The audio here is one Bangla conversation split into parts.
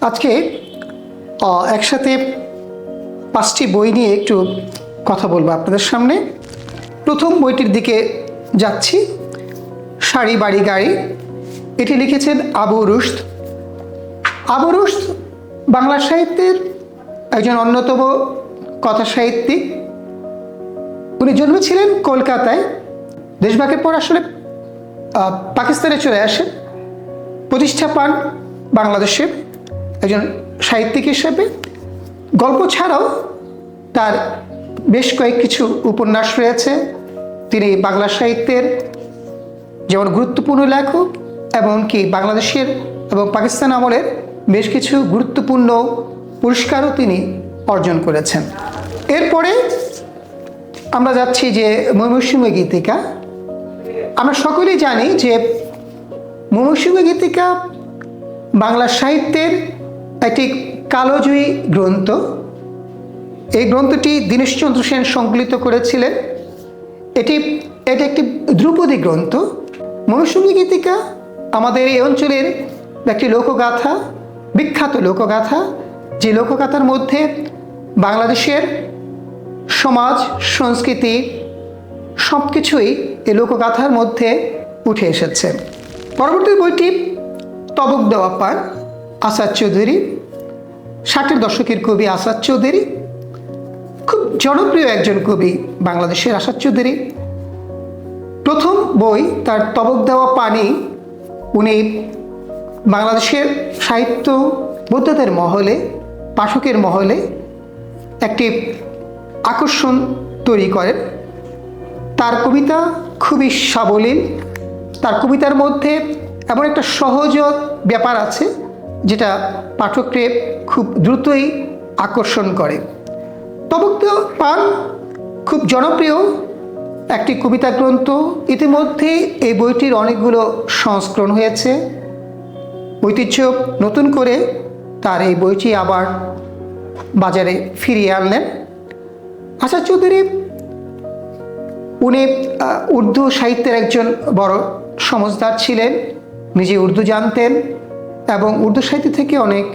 আজকে একসাথে 5টি বই নিয়ে একটু কথা বলবো আপনাদের সামনে। প্রথম বইটির দিকে যাচ্ছি, সারি বাড়ি গাড়ি। এটি লিখেছেন আবু রুশদ। আবু রুশদ বাংলা সাহিত্যের একজন অন্যতম কথা সাহিত্যিক। উনি জন্মেছিলেন কলকাতায়। দেশভাগের পর আসলে পাকিস্তানে চলে আসেন, প্রতিষ্ঠা পান বাংলাদেশে একজন সাহিত্যিক হিসেবে। গল্প ছাড়াও তার বেশ কিছু উপন্যাস রয়েছে। তিনি বাংলা সাহিত্যের যেমন গুরুত্বপূর্ণ লেখক, এমনকি বাংলাদেশের এবং পাকিস্তান আমলের বেশ কিছু গুরুত্বপূর্ণ পুরস্কারও তিনি অর্জন করেছেন। এরপরে আমরা যাচ্ছি যে ময়মনসিংহ গীতিকা। আমরা সকলেই জানি যে ময়মনসিংহ গীতিকা বাংলা সাহিত্যের একটি কালজয়ী গ্রন্থ। এই গ্রন্থটি দীনেশচন্দ্র সেন সংকলিত করেছিলেন। এটি একটি ধ্রুপদী গ্রন্থ। ময়মনসিংহ গীতিকা আমাদের এই অঞ্চলের একটি লোকগাথা, বিখ্যাত লোকগাথা, যে লোকগাথার মধ্যে বাংলাদেশের সমাজ সংস্কৃতি সব কিছুই এই লোকগাথার মধ্যে উঠে এসেছে। পরবর্তী বইটি তবক দেওয়া পান, আসাদ চৌধুরী। 60-এর দশকের কবি আসাদ চৌধুরী, খুব জনপ্রিয় একজন কবি বাংলাদেশের আসাদ চৌধুরী। প্রথম বই তার তবক দেওয়া পানি। উনি বাংলাদেশের সাহিত্য বোদ্ধাদের মহলে, পাঠকের মহলে একটি আকর্ষণ তৈরি করেন। তার কবিতা খুবই সাবলীল। তার কবিতার মধ্যে এমন একটা সহজ ব্যাপার আছে যেটা পাঠককে খুব দ্রুতই আকর্ষণ করে। তবক দেওয়া পান খুব জনপ্রিয় একটি কবিতা গ্রন্থ। ইতিমধ্যে এই বইটির অনেকগুলো সংস্করণ হয়েছে। ঐতিহ্য নতুন করে তার এই বইটি আবার বাজারে ফিরিয়ে আনলেন আসাদ চৌধুরী। উনি উর্দু সাহিত্যের একজন বড় সমঝদার ছিলেন, নিজে উর্দু জানতেন এবং উর্দু সাহিত্য থেকে অনেক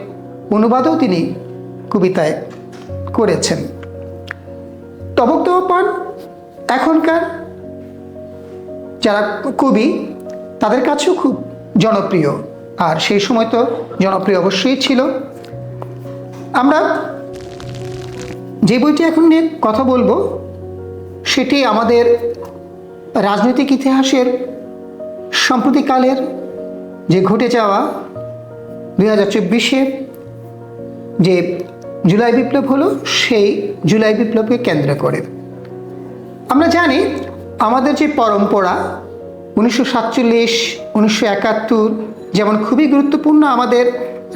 অনুবাদও তিনি কবিতায় করেছেন। তবক দেওয়া পান এখনকার যারা কবি তাদের কাছেও খুব জনপ্রিয়, আর সেই সময় তো জনপ্রিয় অবশ্যই ছিল। আমরা যে বইটি এখন নিয়ে কথা বলবো সেটি আমাদের রাজনৈতিক ইতিহাসের সাম্প্রতিককালের যে ঘটে যাওয়া 2024-এ যে জুলাই বিপ্লব হলো, সেই জুলাই বিপ্লবকে কেন্দ্র করে আমরা জানি আমাদের যে পরম্পরা 1947, 1971 যেমন খুবই গুরুত্বপূর্ণ আমাদের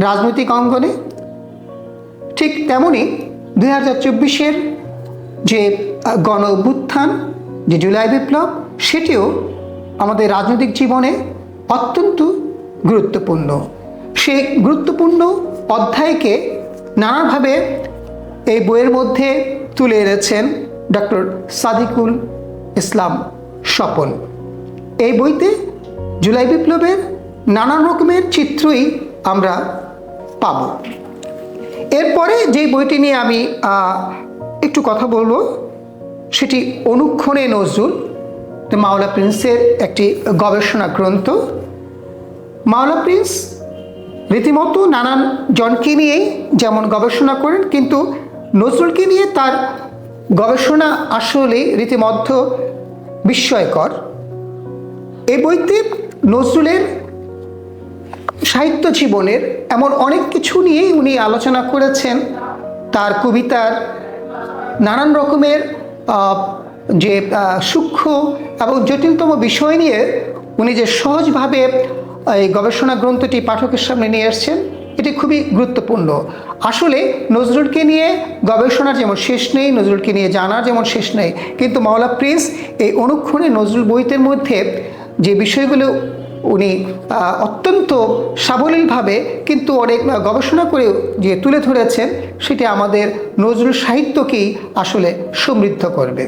রাজনৈতিক অঙ্গনে, ঠিক তেমনি 2024-এর যে গণ অভ্যুত্থান, যে জুলাই বিপ্লব, সেটিও আমাদের রাজনৈতিক জীবনে অত্যন্ত গুরুত্বপূর্ণ। সেই গুরুত্বপূর্ণ অধ্যায়কে নানাভাবে এই বইয়ের মধ্যে তুলে এনেছেন ডক্টর সাদিকুল ইসলাম স্বপন। এই বইতে জুলাই বিপ্লবের নানান রকমের চিত্রই আমরা পাব। এরপরে যেই বইটি নিয়ে আমি একটু কথা বলবো সেটি অনুক্ষণে নজরুল, মাওলা প্রিন্সের একটি গবেষণা গ্রন্থ। মাওলা প্রিন্স রীতিমতো নানান জনকে নিয়েই যেমন গবেষণা করেন, কিন্তু নজরুলকে নিয়ে তার গবেষণা আসলে রীতিমতো বিস্ময়কর। এই বইতে নজরুলের সাহিত্য জীবনের এমন অনেক কিছু নিয়েই উনি আলোচনা করেছেন। তার কবিতার নানান রকমের যে সূক্ষ্ম এবং জটিলতম বিষয় নিয়ে উনি যে সহজভাবে এই গবেষণা গ্রন্থটি পাঠকের সামনে নিয়ে আসছেন, এটি খুবই গুরুত্বপূর্ণ। আসলে নজরুলকে নিয়ে গবেষণার যেমন শেষ নেই, নজরুলকে নিয়ে জানার যেমন শেষ নেই, কিন্তু মাওলা প্রিন্স এই অনুক্ষণে নজরুল বইতের মধ্যে যে বিষয়গুলো উনি অত্যন্ত সাবলীলভাবে কিন্তু অনেক গবেষণা করে যে তুলে ধরেছেন, সেটি আমাদের নজরুল সাহিত্যকেই আসলে সমৃদ্ধ করবে।